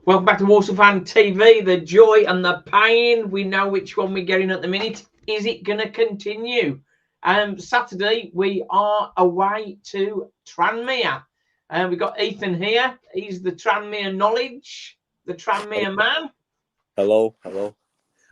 Welcome back to Walsall Fan TV. The joy and the pain. We know which one we're getting at the minute. Is it going to continue? Saturday, we are away to Tranmere. We've got Ethan here. He's the Tranmere knowledge, the Tranmere man. Hello.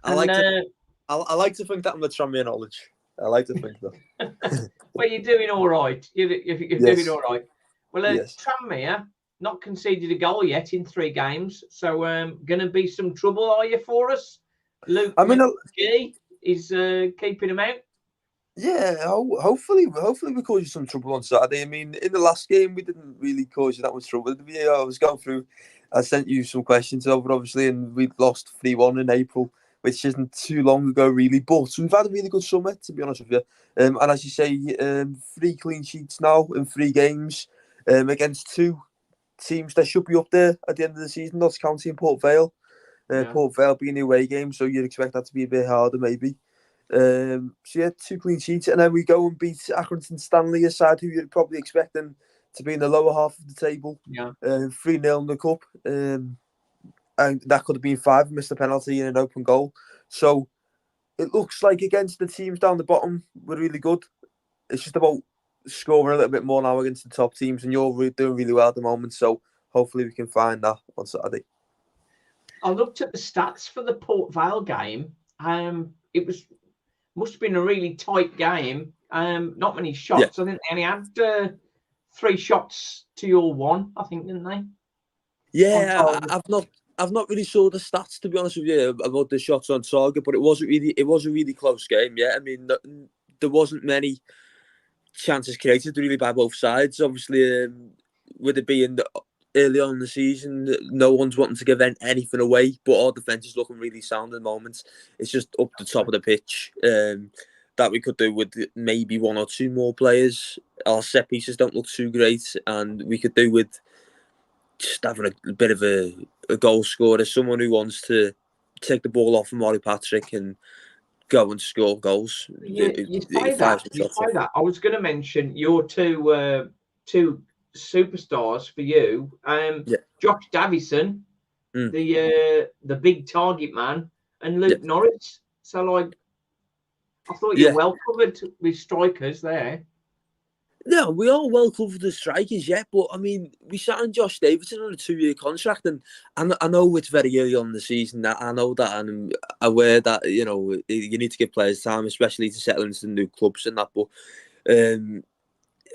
I like to think that I'm the Tranmere knowledge. I like to think that. Well, you're doing all right. You're doing all right. Well, Yes. Tranmere not conceded a goal yet in 3 games, so going to be some trouble, are you, for us? Luke McGee is keeping him out. Yeah, hopefully we cause you some trouble on Saturday. I mean, in the last game, we didn't really cause you that much trouble. I was going through, I sent you some questions over, obviously, and we lost 3-1 in April, which isn't too long ago, really. But we've had a really good summer, to be honest with you. And as you say, 3 clean sheets now in 3 games against 2 teams that should be up there at the end of the season, Notts County and Port Vale. Port Vale being the away game, so you'd expect that to be a bit harder, maybe. So yeah, 2 clean sheets, and then we go and beat Accrington Stanley, a side who you'd probably expect them to be in the lower half of the table. 3-0 in the cup, and that could have been 5, missed a penalty and an open goal. So it looks like against the teams down the bottom, we're really good. It's just about scoring a little bit more now against the top teams, and you're doing really well at the moment. So hopefully we can find that on Saturday. I looked at the stats for the Port Vale game. It must have been a really tight game. Not many shots. I think they only had 3 shots to your 1. I think, didn't they? Yeah, I've not really saw the stats, to be honest with you, about the shots on target, but it was a really close game. Yeah, I mean, there wasn't many chances created really by both sides. Obviously, with it being early on in the season, no one's wanting to give anything away, but our defence is looking really sound at the moment. It's just up the top of the pitch that we could do with maybe 1 or 2 more players. Our set pieces don't look too great, and we could do with just having a bit of a goal scorer, someone who wants to take the ball off from Maury Patrick and go and score goals. You say that. I was going to mention your two superstars for you. Josh Davison, the big target man, and Luke Norris. So, I thought you're well covered with strikers there. Yeah, we are well covered with strikers, but I mean, we signed Josh Davidson on a 2-year contract, and I know it's very early on in the season. I know that, and I'm aware that you need to give players time, especially to settle into the new clubs and that. But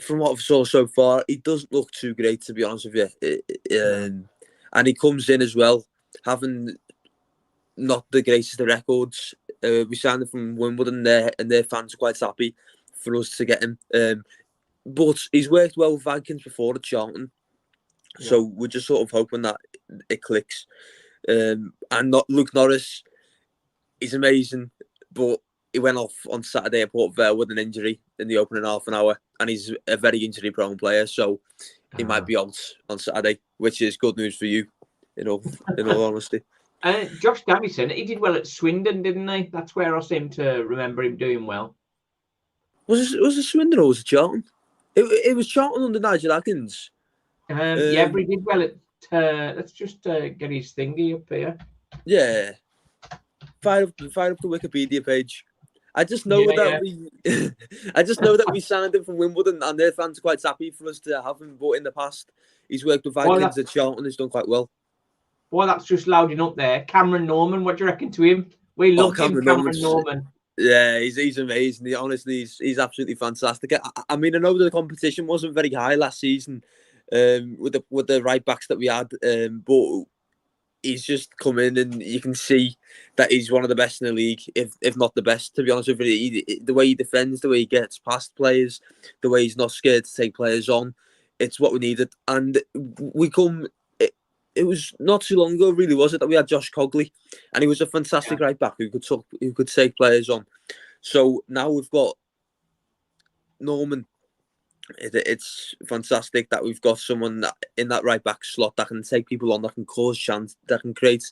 from what I've saw so far, he doesn't look too great, to be honest with you. And he comes in as well, having not the greatest of records. We signed him from Wimbledon there, and their fans are quite happy for us to get him. But he's worked well with Vikings before at Charlton. So we're just sort of hoping that it clicks. And Luke Norris, he's amazing, but he went off on Saturday at Port Vale with an injury in the opening half an hour, and he's a very injury-prone player, so he might be out on Saturday, which is good news for you, in all honesty. Josh Davison, he did well at Swindon, didn't he? That's where I seem to remember him doing well. Was it Swindon or was it Charlton? It was Charlton under Nigel Atkins. But he did well at. Let's just get his thingy up here. Yeah, fire up the Wikipedia page. I just know that we signed him from Wimbledon, and their fans are quite happy for us to have him. But in the past, he's worked with Vikings at Charlton. He's done quite well. Boy, that's just loading up there. Cameron Norman, what do you reckon to him? We love Cameron Norman. Yeah, he's amazing. Honestly, he's absolutely fantastic. I mean, I know the competition wasn't very high last season with the right backs that we had, but he's just come in, and you can see that he's one of the best in the league, if not the best. To be honest with you, the way he defends, the way he gets past players, the way he's not scared to take players on, it's what we needed. And we come. It was not too long ago, really, was it, that we had Josh Cogley, and he was a fantastic right back who could take players on. So now we've got Norman. It's fantastic that we've got someone in that right back slot that can take people on, that can create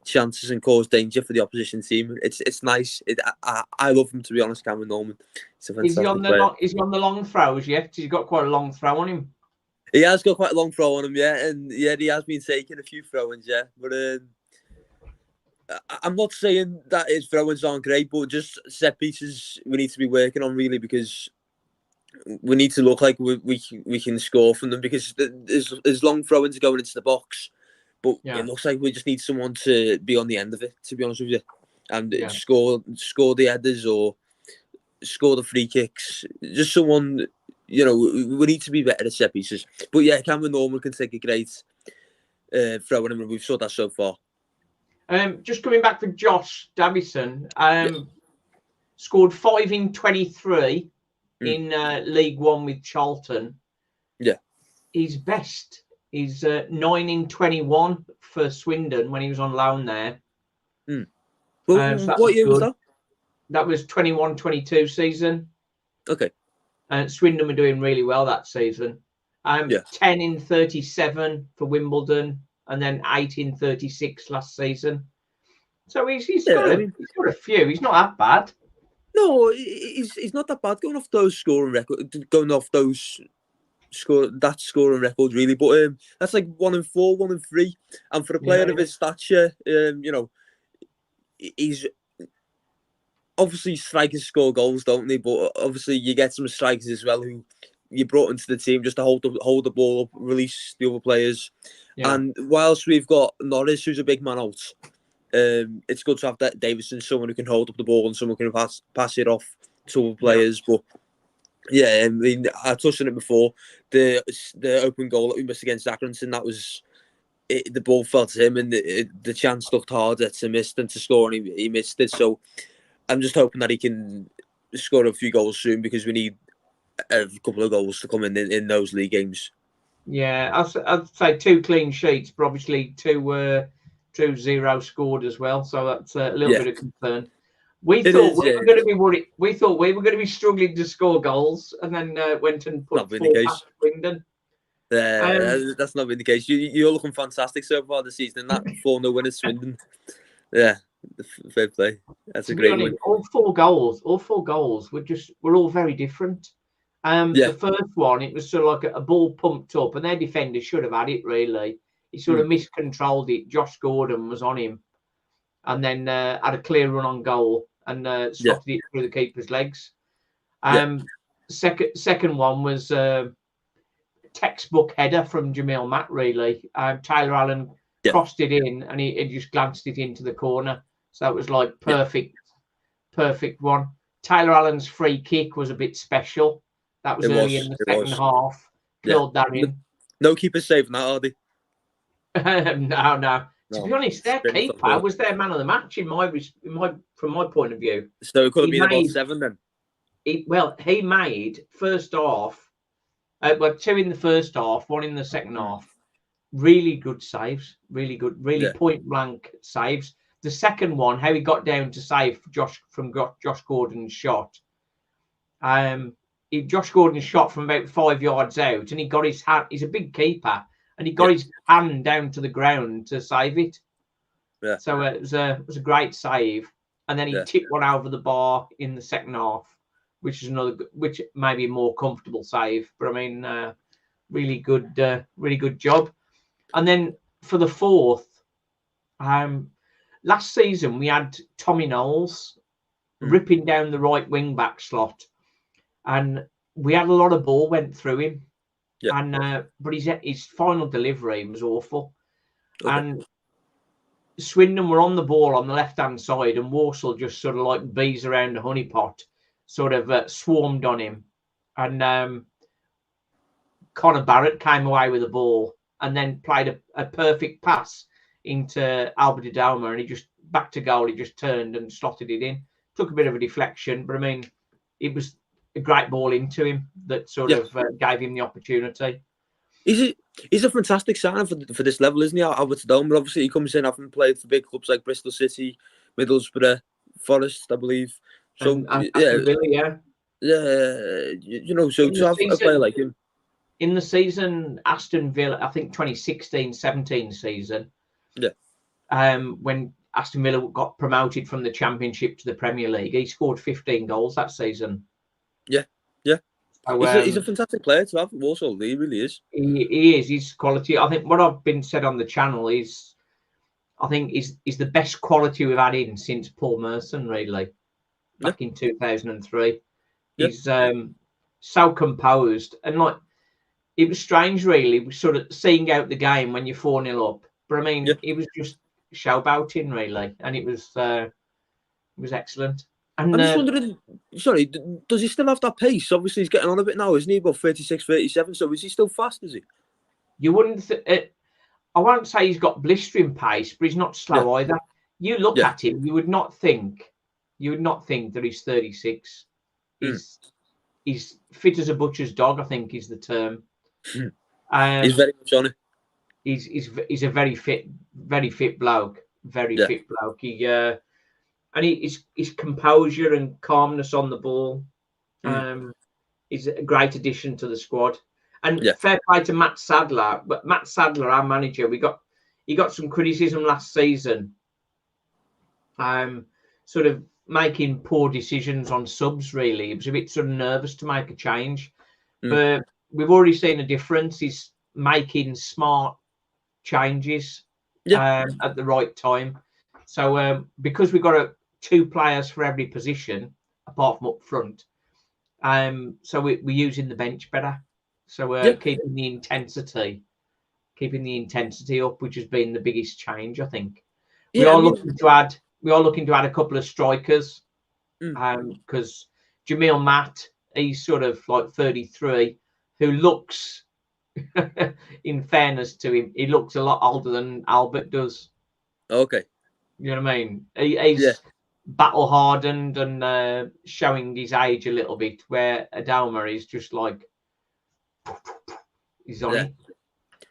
chances and cause danger for the opposition team. It's nice. I love him, to be honest, Cameron Norman. It's a fantastic player. Is he on the long throws yet? He's got quite a long throw on him. He has got quite a long throw on him, yeah, and yeah, he has been taking a few throw-ins, yeah. But I'm not saying that his throw-ins aren't great, but just set pieces we need to be working on really, because we need to look like we can score from them, because there's long throw-ins going into the box, but it looks like we just need someone to be on the end of it, to be honest with you, and score the headers or score the free kicks. Just someone, we need to be better at set pieces. But yeah, Cameron Norman can take a great throw-in, and we've saw that so far. Just coming back for Josh Davison, scored 5 in 23 in League One with Charlton. Yeah. His best is 9 in 21 for Swindon when he was on loan there. Well, so what year was that? That was 21-22 season. Okay. Swindon were doing really well that season. 10 in 37 for Wimbledon, and then 8 in 36 last season. So he's got a few. He's not that bad. No, he's not that bad going off those scoring records, scoring record really. But that's like 1 in 4, 1 in 3, and for a player of his stature, he's obviously strikers score goals, don't they? But obviously you get some strikers as well who you brought into the team just to hold the ball up, release the other players. Yeah. And whilst we've got Norris, who's a big man out, it's good to have that Davison, someone who can hold up the ball and someone who can pass it off to other players. But yeah, I mean, I touched on it before. The open goal that we missed against Accrington, that was the ball fell to him, and the chance looked harder to miss than to score, and he missed it. So I'm just hoping that he can score a few goals soon, because we need a couple of goals to come in those league games. Yeah, I'd say 2 clean sheets, but obviously 2 0 scored as well. So that's a little bit of concern. We thought we were going to be worried. We thought we were going to be struggling to score goals, and then went and put 4 past Swindon. That's not been the case. You're looking fantastic so far this season, and that 4-0 win at Swindon. Yeah, fair play. That's a great win. All four goals were all very different. The first one, it was sort of like a ball pumped up, and their defender should have had it really. He sort of miscontrolled it. Josh Gordon was on him, and then had a clear run on goal and slotted it through the keeper's legs. Second one was textbook header from Jamil Matt, really. Taylor Allen crossed it in, and he just glanced it into the corner. So that was like perfect one. Taylor Allen's free kick was a bit special. That was early in the second half. Curled that in. No keeper saving that, are they? No. To be honest, their keeper was their man of the match from my point of view. So it could have been about 7 then. He made first half, 2 in the first half, 1 in the second half. Really good saves, really point blank saves. The second one, how he got down to save Josh Gordon's shot. Josh Gordon shot from about 5 yards out, and he got his hand. He's a big keeper, and he got his hand down to the ground to save it. Yeah. So it was a great save, and then he tipped one over the bar in the second half, which may be a more comfortable save. But I mean, really good job. And then for the fourth, last season we had Tommy Knowles ripping down the right wing back slot. And we had a lot of ball went through him, but his final delivery was awful. Okay. And Swindon were on the ball on the left-hand side, and Walsall just sort of like bees around a honeypot, sort of swarmed on him. And Connor Barrett came away with the ball and then played a perfect pass into Albert Adama, and he just back to goal. He just turned and slotted it in. Took a bit of a deflection, but I mean, it was a great ball into him that sort of gave him the opportunity. He's a fantastic signing for this level, isn't he? Albert Adama, obviously he comes in having played for big clubs like Bristol City, Middlesbrough, Forest, I believe. So Villa, so to have a player like him in the season, Aston Villa, I think 2016-17 season. Yeah. When Aston Villa got promoted from the Championship to the Premier League, he scored 15 goals that season. Yeah. So, he's a fantastic player to have. Walsall, he really is. He is. He's quality. I think what I've been said on the channel is, I think is the best quality we've had in since Paul Merson, really, back in 2003. He's so composed, and like, it was strange, really, sort of seeing out the game when you're 4-0 up. But I mean, it was just showboating, really, and it was excellent. And I'm just wondering, sorry, does he still have that pace? Obviously, he's getting on a bit now, isn't he? About 36, 37. So is he still fast? Is he? You wouldn't. I won't say he's got blistering pace, but he's not slow either. You look at him, you would not think that he's 36. He's fit as a butcher's dog, I think is the term. He's very much on it. He's a very fit bloke. Very fit bloke. His composure and calmness on the ball is a great addition to the squad. And fair play to Matt Sadler. But Matt Sadler, our manager, he got some criticism last season, sort of making poor decisions on subs, really. He was a bit sort of nervous to make a change. But we've already seen a difference. He's making smart changes at the right time. So because we've got 2 players for every position, apart from up front, so we're using the bench better. So we're keeping the intensity up, which has been the biggest change, I think. We are looking to add a couple of strikers, because Jamil Matt, he's sort of like 33, who looks, in fairness to him, he looks a lot older than Albert does. Okay. You know what I mean? He's battle hardened and showing his age a little bit, where Adama is just like, he's on it.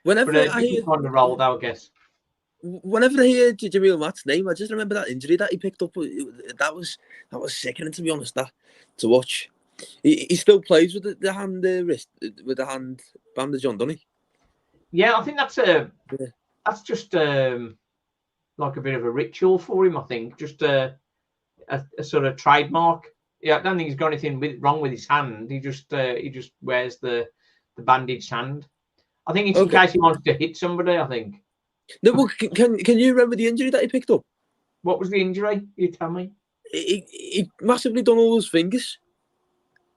Whenever I hear on the roll, I guess. Whenever I hear Jamil Matt's name, I just remember that injury that he picked up. That was sickening, to be honest. That to watch. He still plays with the hand wrist, with the hand bandage on, doesn't he? Yeah, I think that's just like a bit of a ritual for him. I think just a sort of trademark. Yeah, I don't think he's got anything wrong with his hand. He just wears the bandaged hand. I think it's in case he wants to hit somebody, I think. No, well, can you remember the injury that he picked up? What was the injury? You tell me. He massively done all his fingers.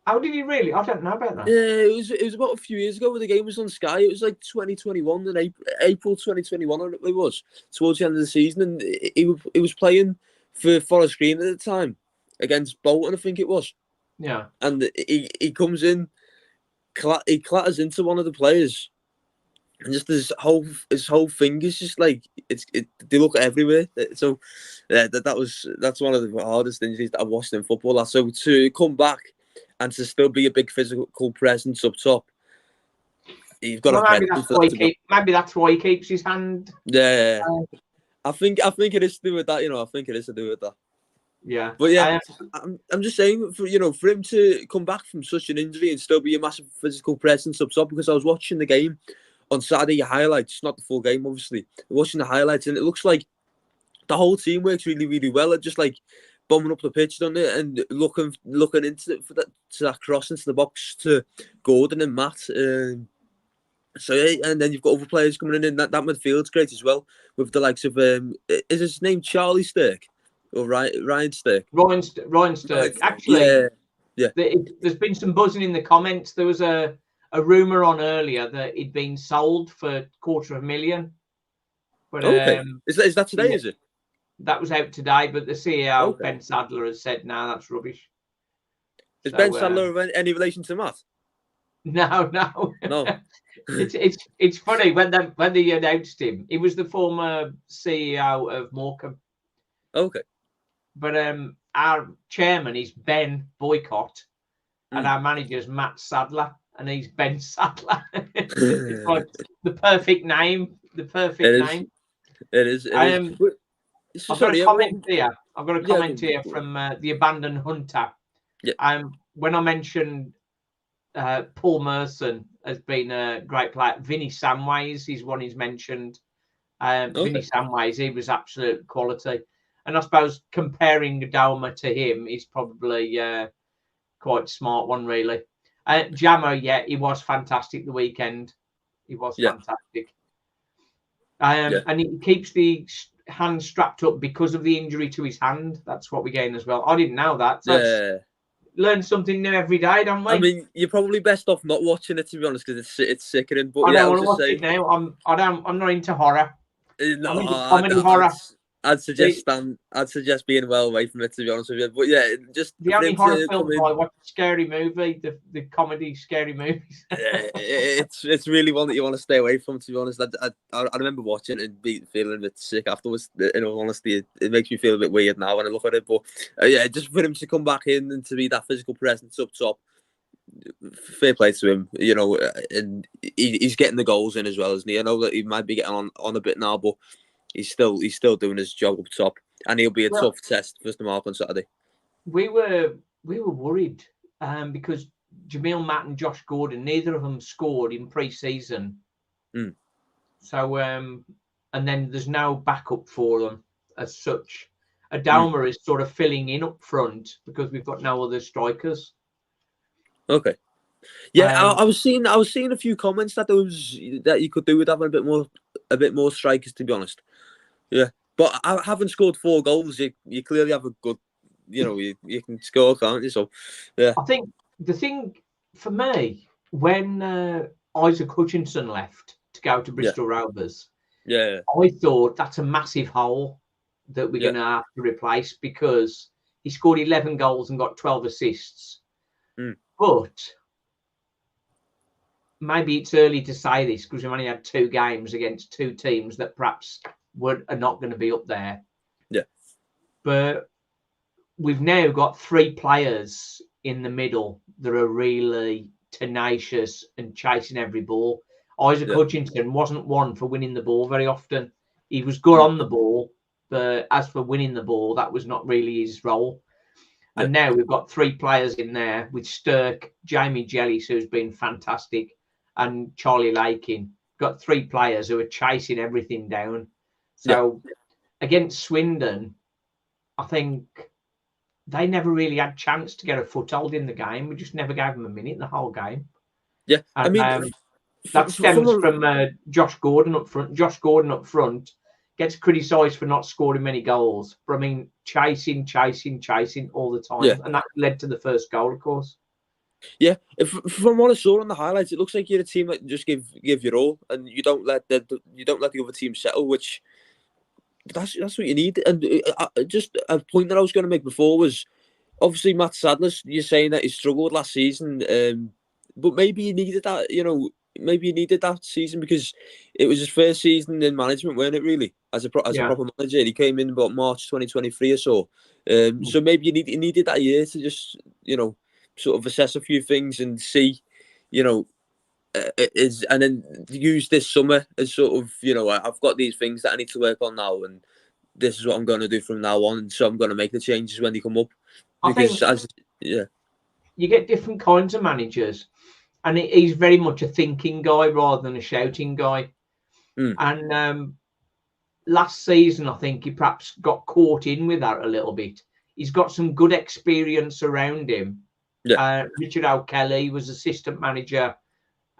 How did he really? I don't know about that. Yeah, it was about a few years ago when the game was on Sky. It was like 2021, in April 2021 it was, towards the end of the season. And he was playing for Forest Green at the time against Bolton, I think it was. Yeah. And he comes in, he clatters into one of the players. And just his whole fingers, just like they look everywhere. So that's one of the hardest injuries that I've watched in football. So to come back and to still be a big physical presence up top, you've got to. Maybe that's why he keeps his hand. Yeah, I think it is to do with that. I think it is to do with that. Yeah, but yeah, I'm just saying for him to come back from such an injury and still be a massive physical presence up top, because I was watching the game on Saturday, highlights, not the full game, obviously. Watching the highlights, and it looks like the whole team works really, really well at just like bombing up the pitch, doesn't it? And looking into it to that cross into the box to Gordon and Matt. And then you've got other players coming in. That midfield's great as well, with the likes of is his name Charlie Stirk or Ryan Stirk? Ryan Stirk. Actually, there's been some buzzing in the comments. There was a rumour on earlier that he'd been sold for $250,000. But is that today? Is it? That was out today, but the CEO Ben Sadler has said, "No, that's rubbish." Is Ben Sadler any relation to Matt? No. It's funny when they announced him. He was the former CEO of Morecambe. Okay. But our chairman is Ben Boycott, and our manager is Matt Sadler. And he's Ben Sadler. It's like the perfect name. Name. It is. I've got a comment here. From the Abandoned Hunter. Yeah. When I mentioned Paul Merson has been a great player, Vinny Samways is one he's mentioned. Vinny Samways, he was absolute quality. And I suppose comparing Adama to him is probably quite a smart one, really. Jamo, yeah, he was fantastic the weekend. He was fantastic. And he keeps the hand strapped up because of the injury to his hand. That's what we gain as well. I didn't know that. So learn something new every day, don't we? I mean, you're probably best off not watching it, to be honest, because it's sickening. But I don't want to watch it now. I'm not into horror. No, comedy horror. I'd suggest being well away from it, to be honest with you. But yeah, just the only horror films I watch a scary movie, the comedy scary movies. it's really one that you want to stay away from, to be honest. I remember watching it and feeling a bit sick afterwards. In all honesty, it makes me feel a bit weird now when I look at it. But yeah, just for him to come back in and to be that physical presence up top, fair play to him, you know. And he's getting the goals in as well, isn't he? I know that he might be getting on a bit now, but he's still doing his job up top, and he'll be a tough test for the mark on Saturday. We were worried because Jamil Matt and Josh Gordon, neither of them scored in pre-season. So and then there's no backup for them as such. Adalma is sort of filling in up front because we've got no other strikers. Okay. Yeah, I was seeing a few comments that you could do with having a bit more strikers, to be honest. Yeah, but having scored 4 goals, you clearly have a good, you know, you can score, can't you? So, yeah. I think the thing for me, when Isaac Hutchinson left to go to Bristol Rovers, I thought that's a massive hole that we're going to have to replace, because he scored 11 goals and got 12 assists. But maybe it's early to say this because we've only had 2 games against 2 teams that perhaps are not going to be up there. Yeah. But we've now got 3 players in the middle that are really tenacious and chasing every ball. Isaac Hutchinson wasn't one for winning the ball very often. He was good on the ball, but as for winning the ball, that was not really his role. And now we've got 3 players in there with Sturk, Jamie Jellis, who's been fantastic, and Charlie Lakin. Got 3 players who are chasing everything down. So against Swindon, I think they never really had a chance to get a foothold in the game. We just never gave them a minute the whole game. Yeah, and, I mean, that stems from Josh Gordon up front. Josh Gordon up front gets criticised for not scoring many goals, but I mean, chasing all the time, and that led to the first goal, of course. Yeah, from what I saw on the highlights, it looks like you're a team that just give your all, and you don't let the other team settle, which that's what you need. And just a point that I was going to make before was obviously Matt Sadler's. You're saying that he struggled last season, but maybe he needed that. You know, maybe he needed that season because it was his first season in management, weren't it? Really, as a proper manager, he came in about March 2023 or so. So maybe he needed that year to just, you know, sort of assess a few things and see, you know, and then use this summer as sort of, you know, I've got these things that I need to work on now, and this is what I'm going to do from now on. And so I'm going to make the changes when they come up. Because you get different kinds of managers, and he's very much a thinking guy rather than a shouting guy. And last season, I think he perhaps got caught in with that a little bit. He's got some good experience around him. Richard O'Kelly was assistant manager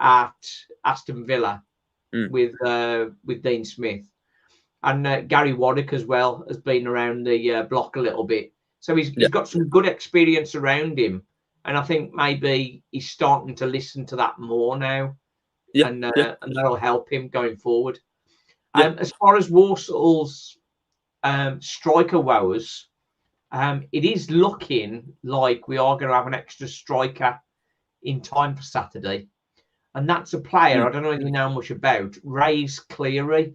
at Aston Villa with Dean Smith, and Gary Waddock as well has been around the block a little bit. So he's got some good experience around him, and I think maybe he's starting to listen to that more now, and that'll help him going forward. As far as Walsall's striker woes, it is looking like we are going to have an extra striker in time for Saturday, and that's a player I don't know if you know much about. Rays Cleary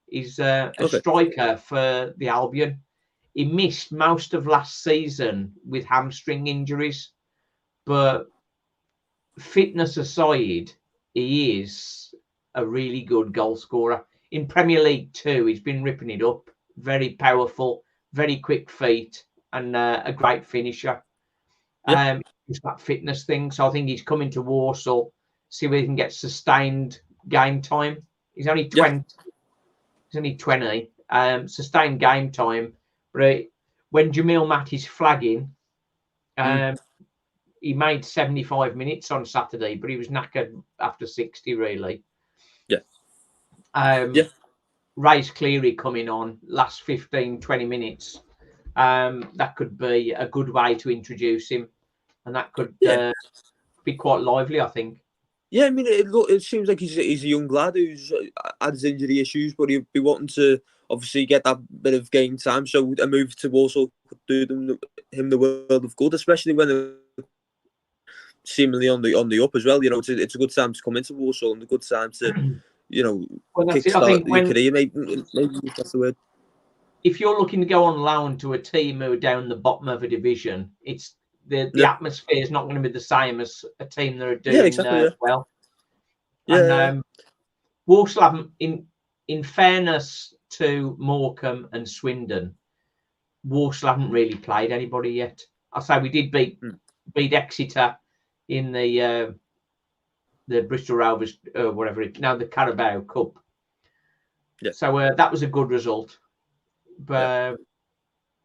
is a striker for the Albion. He missed most of last season with hamstring injuries, but fitness aside, he is a really good goal scorer. In Premier League 2, he's been ripping it up. Very powerful, very quick feet, and a great finisher. It's that fitness thing. So I think he's coming to Walsall, see whether he can get sustained game time. He's only 20. He's only 20. Sustained game time. But when Jamil Matt is flagging, he made 75 minutes on Saturday, but he was knackered after 60, really. Yeah. Ray's Cleary coming on last 15, 20 minutes. That could be a good way to introduce him, and that could be quite lively, I think. Yeah, I mean, it seems like he's a young lad who's had his injury issues, but he'd be wanting to obviously get that bit of game time. So a move to Walsall could do him the world of good, especially when they're seemingly on the up as well. You know, it's a good time to come into Walsall and a good time to, you know, kickstart your career. Maybe that's the word. If you're looking to go on loan to a team who are down the bottom of a division, it's the atmosphere is not going to be the same as a team that are doing well. Yeah. And Walsall haven't, in fairness to Morecambe and Swindon, Walsall haven't really played anybody yet. I say we did beat Exeter in the Bristol Rovers, the Carabao Cup. Yeah. So that was a good result, but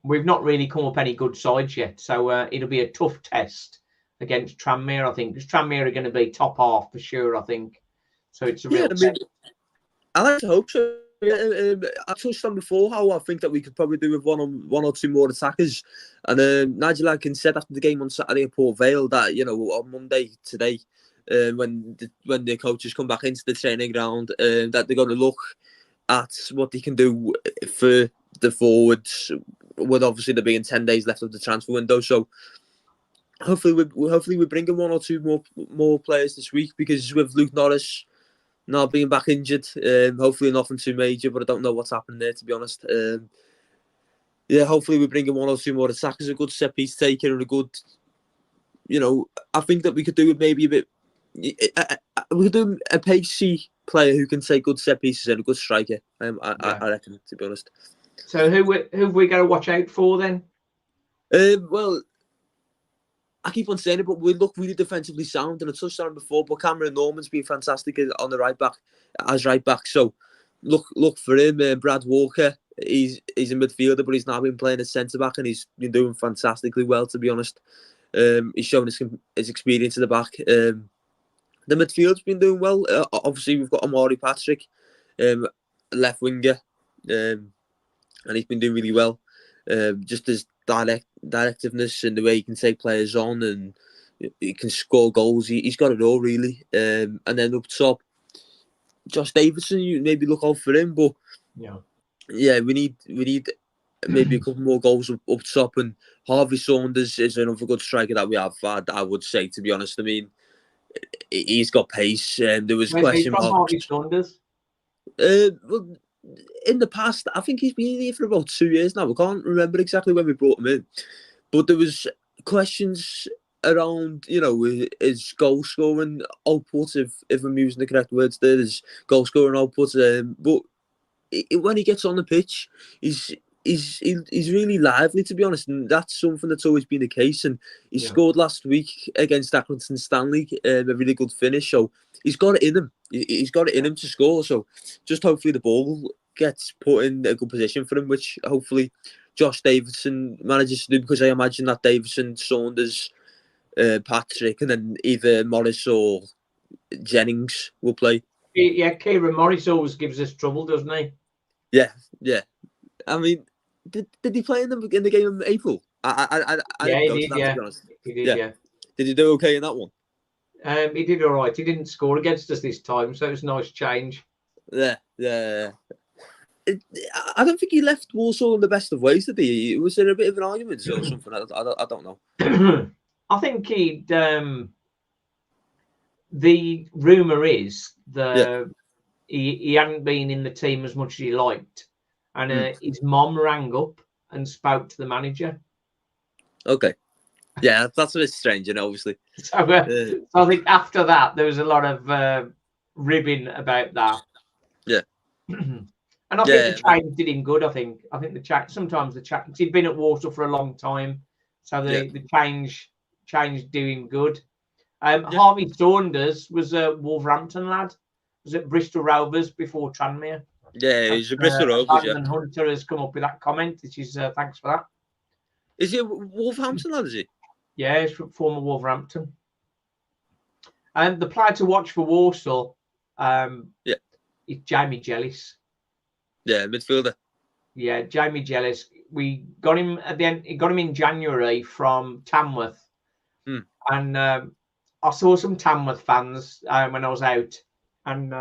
we've not really come up any good sides yet. So it'll be a tough test against Tranmere, I think, because Tranmere are going to be top half for sure, I think. So it's a real test. I like to hope so. I touched on before how I think that we could probably do with one or two more attackers. And Nigel Adkins said after the game on Saturday at Port Vale that, you know, on Monday today, when the coaches come back into the training ground, that they're going to look at what they can do for the forwards, with obviously there being 10 days left of the transfer window. So hopefully we're bringing one or two more players this week, because with Luke Norris now being back injured, hopefully nothing too major, but I don't know what's happening there, to be honest. Hopefully we're bringing one or two more attackers, a good set piece taker, and a good, you know, I think that we could do with maybe a bit. We could do a pacey player who can take good set pieces and a good striker. I reckon, to be honest. So who have we got to watch out for then? Well, I keep on saying it, but we look really defensively sound, and I touched on it before. But Cameron Norman's been fantastic on the right back. So look for him. Brad Walker, he's a midfielder, but he's now been playing as centre back, and he's been doing fantastically well, to be honest. He's shown his experience in the back. The midfield's been doing well. Obviously, we've got Amari Patrick, left winger, and he's been doing really well. Just his directiveness and the way he can take players on, and he can score goals. He's got it all, really. And then up top, Josh Davidson, you maybe look out for him, but we need maybe a couple more goals up top. And Harvey Saunders is another good striker that we have had, I would say, to be honest. I mean, he's got pace. There was question marks. Harvey Saunders? Well, in the past, I think he's been here for about 2 years now. I can't remember exactly when we brought him in, but there was questions around, you know, his goal scoring output, if I'm using the correct words there, his goal scoring output. But when he gets on the pitch, he's really lively, to be honest, and that's something that's always been the case. And he scored last week against Accrington Stanley, a really good finish. So he's got it in him. He's got it in him to score. So just hopefully the ball gets put in a good position for him, which hopefully Josh Davidson manages to do, because I imagine that Davidson, Saunders, Patrick, and then either Morris or Jennings will play. Yeah, Kieran Morris always gives us trouble, doesn't he? Yeah. I mean, did he play in the game in April? I didn't go to that, to be honest. He did, yeah. Did he do okay in that one? He did all right. He didn't score against us this time, so it was a nice change. Yeah. I don't think he left Walsall in the best of ways, did he? Was there a bit of an argument or something? I don't know. I think he'd. The rumour is that he hadn't been in the team as much as he liked, and his mom rang up and spoke to the manager. Okay. Yeah, that's a bit strange, and obviously. So I think after that, there was a lot of ribbing about that. Yeah. And I think the change did him good. I think sometimes the change. He'd been at Walsall for a long time, so the change do him good. Harvey Saunders was a Wolverhampton lad. Was at Bristol Rovers before Tranmere. Yeah, he's a Bristol Rovers. And Hunter has come up with that comment, which is thanks for that. Is he a Wolverhampton lad? Is he? Yeah, he's from former Wolverhampton. And the player to watch for Walsall, is Jamie Jellis. Yeah, midfielder. Yeah, Jamie Jellis. We got him at the end. Got him in January from Tamworth, and I saw some Tamworth fans when I was out, and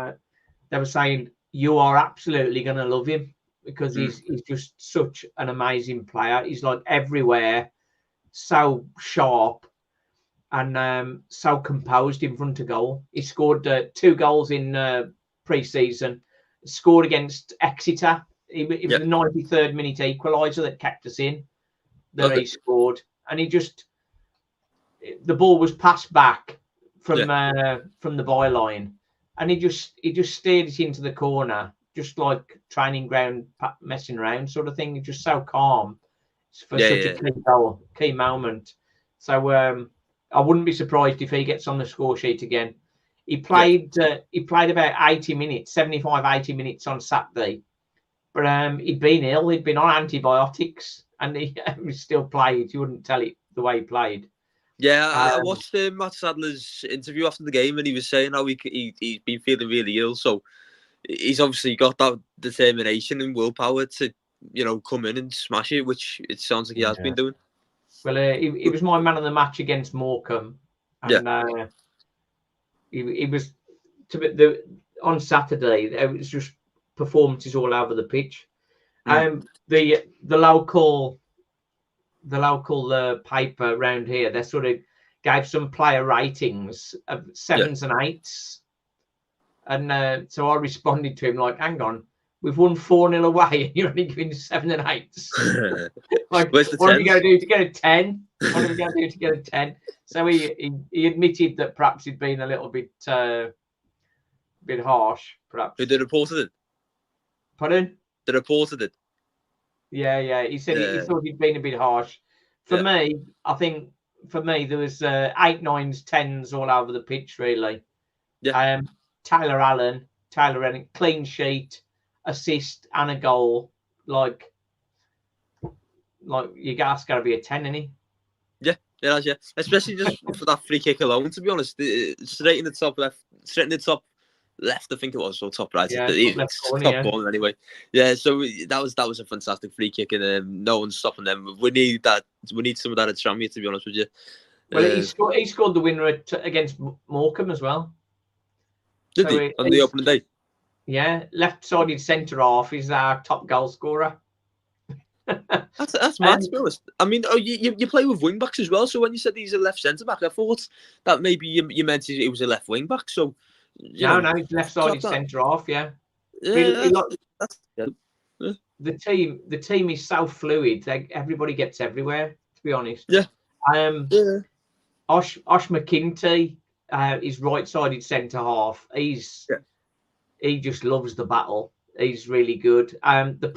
they were saying, "You are absolutely going to love him because he's just such an amazing player. He's like everywhere, so sharp, and so composed in front of goal. He scored 2 goals in pre-season. Scored against Exeter. It was the 93rd minute equaliser that kept us in. He scored, and the ball was passed back from the byline, and he just steered it into the corner, just like training ground messing around sort of thing. He's just so calm for such a key goal, key moment. So I wouldn't be surprised if he gets on the score sheet again. He played about 80 minutes, 75, 80 minutes on Saturday. But he'd been ill. He'd been on antibiotics, and he still played. You wouldn't tell it the way he played. Yeah, I watched Matt Sadler's interview after the game, and he was saying how he's been feeling really ill. So he's obviously got that determination and willpower to, come in and smash it, which it sounds like he has been doing. Well, he was my man of the match against Morecambe, and he was on Saturday. It was just performances all over the pitch. The local paper around here, they sort of gave some player ratings of 7s and 8s, and so I responded to him like, "Hang on, we've won 4-0 away, and you're only giving 7 and 8s. Like, what are we going to do to get a 10? What are we going to do to get a 10?" So he admitted that perhaps he'd been a little bit harsh, perhaps. Who they reported it? Pardon? They reported it. Yeah. He said he thought he'd been a bit harsh. For me, I think there was 8, 9s, 10s all over the pitch, really. Yeah. Taylor Allen, clean sheet, assist, and a goal. Like your guy's got to be a 10, isn't he? Yeah, especially just for that free kick alone. To be honest, straight in the top left, I think it was, or top right. Yeah, top corner anyway. Yeah, so that was a fantastic free kick, and no one's stopping them. We need that. We need some of that at Tranmere, to be honest with you. Well, he scored the winner against Morecambe as well. Did he on the opening day? Yeah, left-sided centre half is our top goal scorer. That's mad, to be honest. I mean, you play with wing backs as well. So when you said he's a left centre back, I thought that maybe you meant he was a left wing back. So no, he's left-sided centre half. Yeah. That's good. Yeah. The team is so fluid. Everybody gets everywhere. To be honest. Yeah. Osh McKinty is right-sided centre half. He just loves the battle. He's really good. The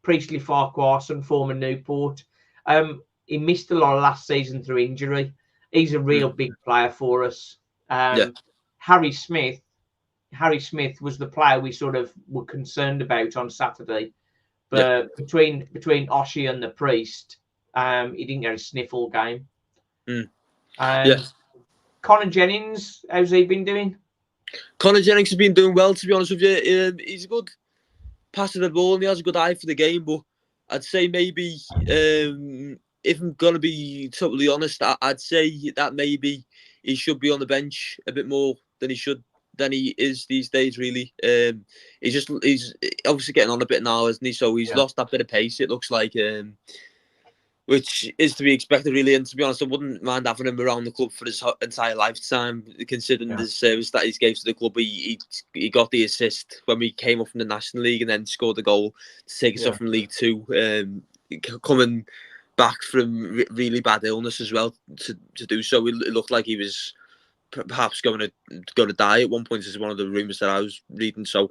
Priestley Farquharson, former Newport. He missed a lot of last season through injury. He's a real big player for us. Harry Smith was the player we sort of were concerned about on Saturday. But between Oshie and the Priest, he didn't get a sniff all game. Connor Jennings, how's he been doing? Connor Jennings has been doing well, to be honest with you. He's a good passer the ball and he has a good eye for the game, but I'd say maybe, if I'm going to be totally honest, I'd say that maybe he should be on the bench a bit more than he is these days, really. He's obviously getting on a bit now, isn't he? So he's lost that bit of pace, it looks like, which is to be expected, really. And to be honest, I wouldn't mind having him around the club for his entire lifetime, considering the service that he's gave to the club. He got the assist when we came up from the National League and then scored the goal to take us up from League Two, coming back from really bad illness as well to do so. It looked like he was perhaps going to die at one point, is one of the rumours that I was reading. So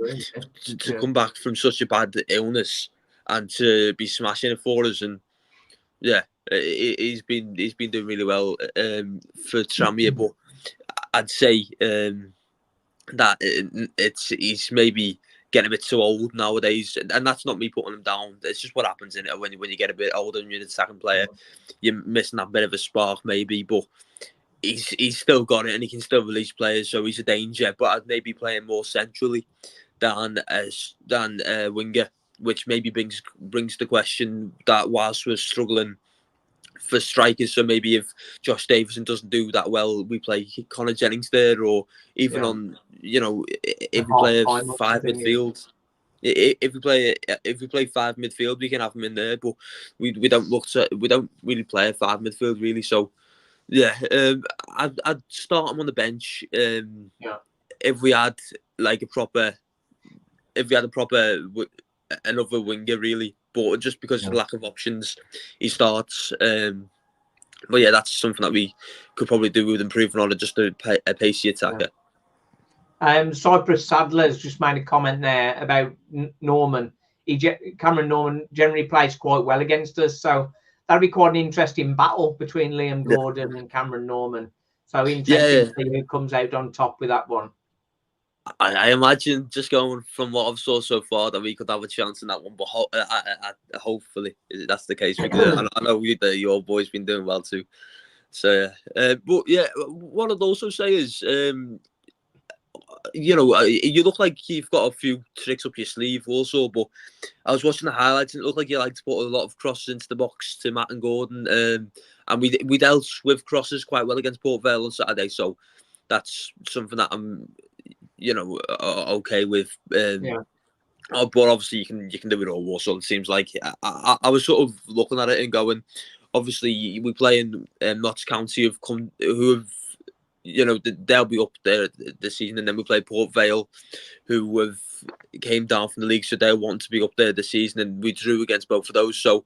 to come back from such a bad illness and to be smashing it for us, and he's been doing really well for Tranmere, but I'd say that he's maybe getting a bit too old nowadays, and that's not me putting him down. It's just what happens in it when you get a bit older and you're the second player. You're missing that bit of a spark maybe, but he's still got it and he can still release players, so he's a danger. But I'd maybe play him more centrally than winger, which maybe brings the question that whilst we're struggling for strikers, so maybe if Josh Davison doesn't do that well, we play Connor Jennings there, or even on, if we play a five midfield. If we play five midfield, we can have him in there, but we don't really play a five midfield really. So yeah, I'd start him on the bench. If we had another winger really, but just because of the lack of options, he starts. But yeah, that's something that we could probably do with improving on it, just a pacey attacker. Cyprus Sadler's just made a comment there about Norman. Cameron Norman generally plays quite well against us, so that'll be quite an interesting battle between Liam Gordon and Cameron Norman. So interesting to see who comes out on top with that one. I imagine, just going from what I've saw so far, that we could have a chance in that one, but hopefully that's the case, because I know your boy's been doing well too. So but yeah, what I'd also say is, you look like you've got a few tricks up your sleeve also, but I was watching the highlights and it looked like you like to put a lot of crosses into the box to Matt and Gordon, and we dealt with crosses quite well against Port Vale on Saturday, so that's something that I'm okay with. But obviously you can do it all, Walsall. It seems like I was sort of looking at it and going, obviously we play in Notts County who have they'll be up there this season, and then we play Port Vale, who have came down from the league, so they want to be up there this season, and we drew against both of those. So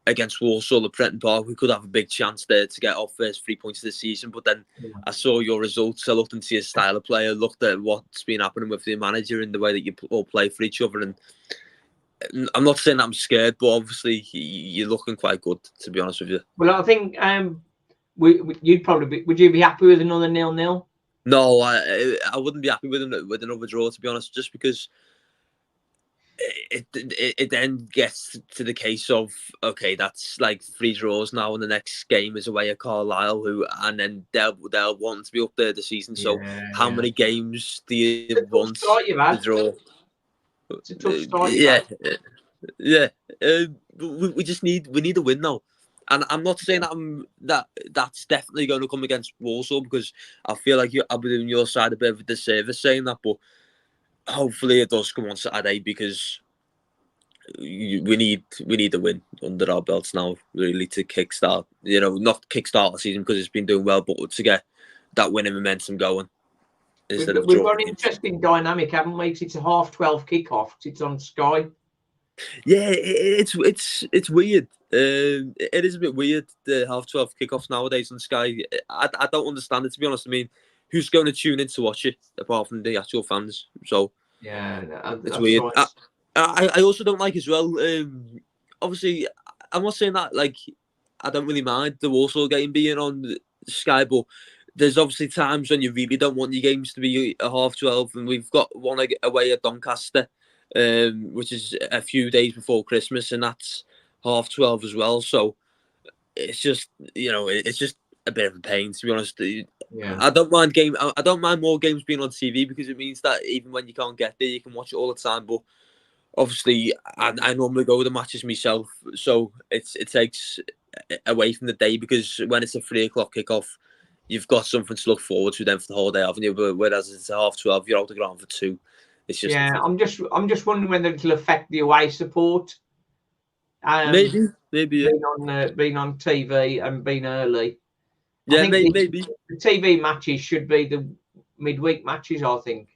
against Walsall at Prenton Park, we could have a big chance there to get our first 3 points of the season. But then I saw your results, I looked into your style of play, I looked at what's been happening with the manager and the way that you all play for each other, and I'm not saying that I'm scared, but obviously you're looking quite good, to be honest with you. Well, I think would you be happy with another 0-0? No, I wouldn't be happy with another draw, to be honest, just because it then gets to the case of, okay, that's like 3 draws now, and the next game is away at Carlisle, and then they'll want to be up there this season. So how many games do you want to draw? It's a tough start. We just need a win now. And I'm not saying that's definitely going to come against Walsall, because I feel like I'll be doing your side a bit of a disservice saying that, but hopefully it does come on Saturday, because we need a win under our belts now, really, to kickstart. Not kickstart the season because it's been doing well, but to get that winning momentum going. We've got an interesting dynamic, haven't we? It's a 12:30 kickoff. It's on Sky. Yeah, it's weird. It is a bit weird, the 12:30 kickoffs nowadays on Sky. I don't understand it, to be honest. I mean, who's going to tune in to watch it apart from the actual fans? So yeah, it's weird. Right. I also don't like as well. Obviously, I'm not saying that I don't really mind the Walsall game being on Sky, but there's obviously times when you really don't want your games to be at 12:30, and we've got one away at Doncaster, which is a few days before Christmas, and that's 12:30 as well. So it's just it's just a bit of a pain, to be honest. I don't mind more games being on TV, because it means that even when you can't get there, you can watch it all the time. But obviously, I normally go to the matches myself, so it takes away from the day, because when it's a 3:00 kickoff, you've got something to look forward to then for the whole day, haven't you? But whereas it's a 12:30, you're out the ground for 2. It's just I'm just wondering whether it'll affect the away support. Maybe being on TV and being early. Yeah, maybe the TV matches should be the midweek matches, I think,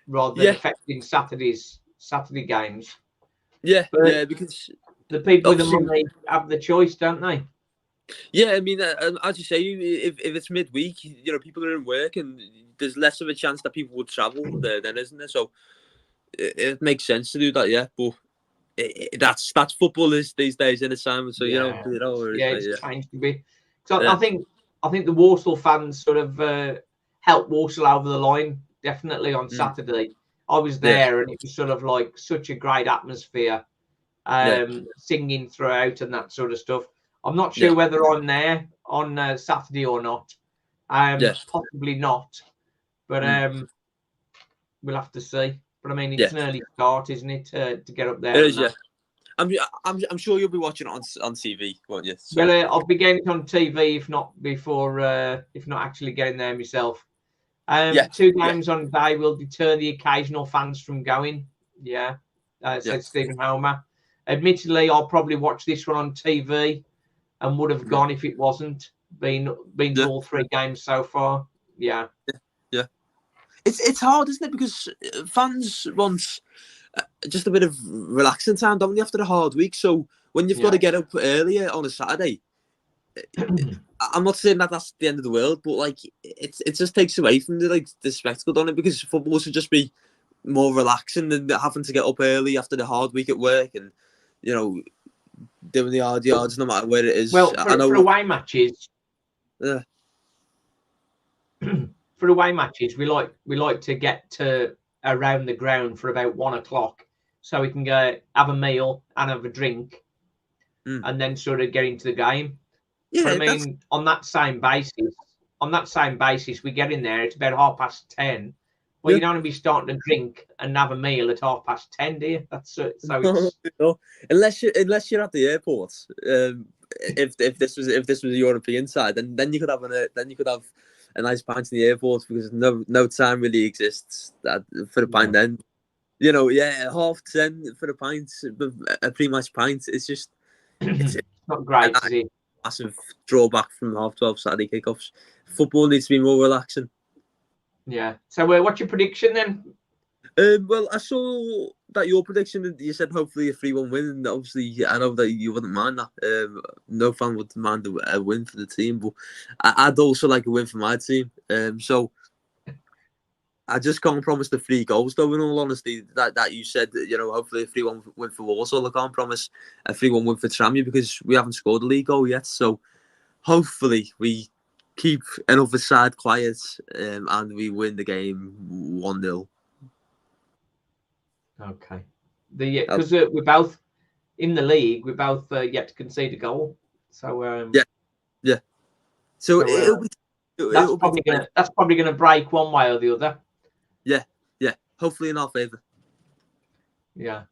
rather than affecting Saturday games. Yeah, because the people with the money have the choice, don't they? Yeah, I mean, as you say, if it's midweek, people are in work, and there's less of a chance that people would travel there, then, isn't there? So it makes sense to do that, yeah. But that's football these days, in a time. So it's changed a bit. So I think the Walsall fans sort of helped Walsall over the line, definitely on Saturday. I was there, and it was sort of like such a great atmosphere, singing throughout and that sort of stuff. I'm not sure whether I'm there on Saturday or not. Possibly not, but we'll have to see. But I mean, it's an early start, isn't it, to get up there? It is, yeah. I'm sure you'll be watching it on TV, won't you? So. Well, I'll be getting it on TV, if not actually getting there myself. 2 games on day will deter the occasional fans from going. Said Stephen Homer. Admittedly, I'll probably watch this one on TV and would have gone if it wasn't been to all 3 games so far. Yeah. It's hard, isn't it? Because fans want just a bit of relaxing time, don't they, after a hard week? So when you've got to get up earlier on a Saturday, I'm not saying that that's the end of the world, but like it just takes away from the spectacle, don't it? Because football should just be more relaxing than having to get up early after the hard week at work and doing the hard yards no matter where it is. Well, for away matches, for away matches, we like to get to around the ground for about 1 o'clock, so we can go have a meal and have a drink, and then sort of get into the game. Yeah, but I mean, on that same basis, we get in there. It's about 10:30. Well, you don't want to be starting to drink and have a meal at 10:30, do you? That's so. No. Unless you're at the airport. If this was a European side, then you could have a nice pint in the airport, because no time really exists for the pint. Then 10:30 for the pint, a pre-match pint. It's just it's not great, is it? Massive drawback from 12:30 Saturday kickoffs. Football needs to be more relaxing. Yeah. So, what's your prediction then? Well, I saw that your prediction. You said hopefully a 3-1 win, and obviously I know that you wouldn't mind that. No fan would mind a win for the team, but I'd also like a win for my team. So I just can't promise the 3 goals, though. In all honesty, that you said, hopefully a 3-1 win for Walsall. I can't promise a 3-1 win for Tranmere because we haven't scored a league goal yet. So hopefully we keep another side quiet and we win the game 1-0. Okay. Because we're both in the league, we're both yet to concede a goal. So yeah. So that's probably gonna break one way or the other. Yeah. Hopefully in our favour. Yeah.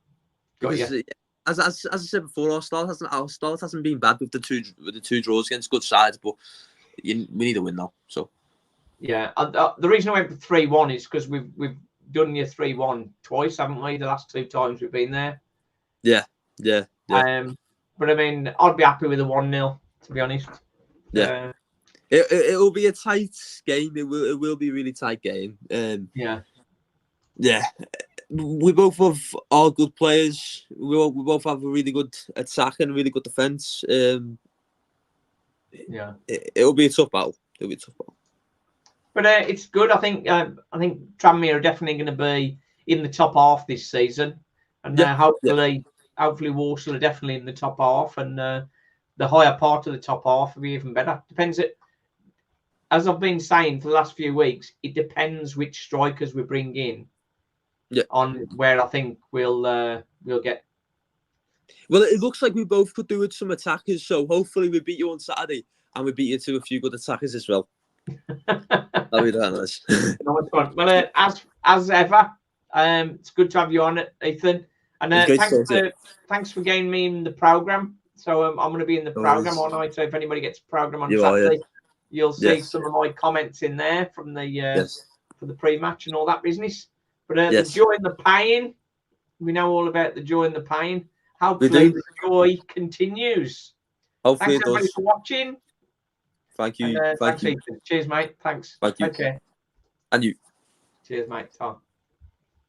Because, as I said before, our start hasn't been bad with the two draws against good sides, but we need a win now. So yeah, the reason I went for 3-1 is because we've done your 3-1 twice, haven't we? The last 2 times we've been there. Yeah. But I mean, I'd be happy with a 1-0, to be honest. Yeah. It will be a tight game. It will be a really tight game. Yeah. We both have our good players. We both have a really good attack and a really good defence. It'll be a tough battle. But it's good. I think Tranmere are definitely going to be in the top half this season, and hopefully Walsall are definitely in the top half, and the higher part of the top half will be even better. Depends. As I've been saying for the last few weeks, it depends which strikers we bring in. On where I think we'll get. Well, it looks like we both could do with some attackers, so hopefully we beat you on Saturday and we beat you to a few good attackers as well. That'll be nice. Well, as ever, it's good to have you on, Ethan. And thanks for getting me in the program. So I'm going to be in the program all night. So if anybody gets a program on Saturday, you'll see some of my comments in there from the for the pre-match and all that business. But the joy and the pain, we know all about the joy and the pain. Hopefully the joy continues. Hopefully thanks everybody for watching. Thank you. Thanks, Ethan. Cheers, mate. Thanks. Thank you. Okay. And you. Cheers, mate. Tom.